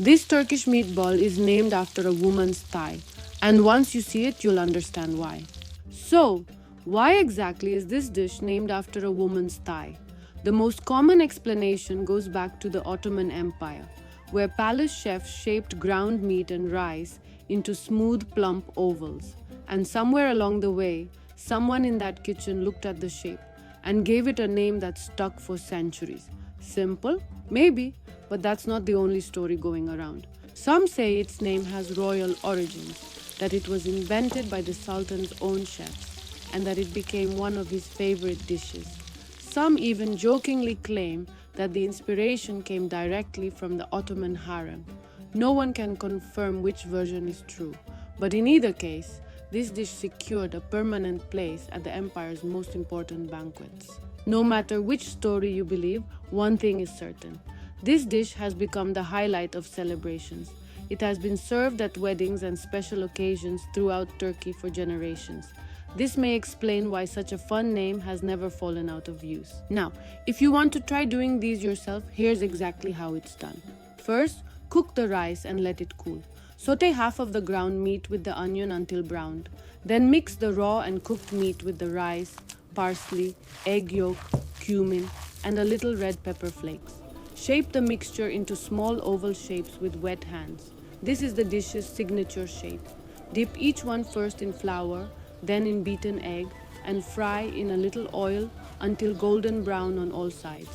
This Turkish meatball is named after a woman's thigh, and once you see it, you'll understand why. So, why exactly is this dish named after a woman's thigh? The most common explanation goes back to the Ottoman Empire, where palace chefs shaped ground meat and rice into smooth, plump ovals. And somewhere along the way, someone in that kitchen looked at the shape and gave it a name that stuck for centuries. Simple? Maybe, but that's not the only story going around. Some say its name has royal origins, that it was invented by the Sultan's own chefs, and that it became one of his favorite dishes. Some even jokingly claim that the inspiration came directly from the Ottoman harem. No one can confirm which version is true, but in either case, this dish secured a permanent place at the empire's most important banquets. No matter which story you believe, one thing is certain. This dish has become the highlight of celebrations. It has been served at weddings and special occasions throughout Turkey for generations. This may explain why such a fun name has never fallen out of use. Now, if you want to try doing these yourself, here's exactly how it's done. First, cook the rice and let it cool. Sauté half of the ground meat with the onion until browned. Then mix the raw and cooked meat with the rice, parsley, egg yolk, cumin, and a little red pepper flakes. Shape the mixture into small oval shapes with wet hands. This is the dish's signature shape. Dip each one first in flour, then in beaten egg, and fry in a little oil until golden brown on all sides.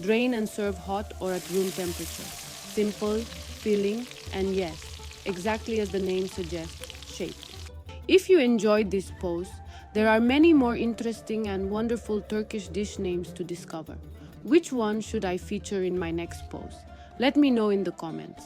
Drain and serve hot or at room temperature. Simple, filling, and yes, exactly as the name suggests, shaped. If you enjoyed this post, there are many more interesting and wonderful Turkish dish names to discover. Which one should I feature in my next post? Let me know in the comments.